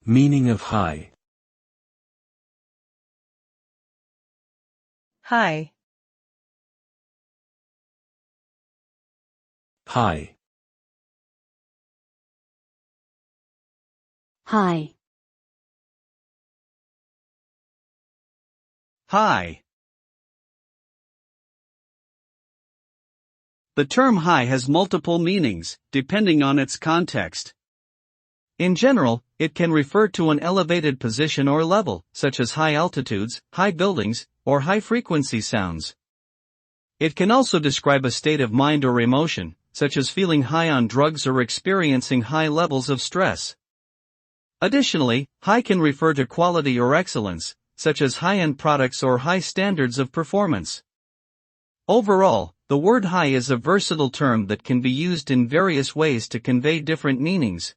Meaning of high. High. High. High. High. The term high has multiple meanings, depending on its context. In general, it can refer to an elevated position or level, such as high altitudes, high buildings, or high-frequency sounds. It can also describe a state of mind or emotion, such as feeling high on drugs or experiencing high levels of stress. Additionally, high can refer to quality or excellence, such as high-end products or high standards of performance. Overall, the word high is a versatile term that can be used in various ways to convey different meanings.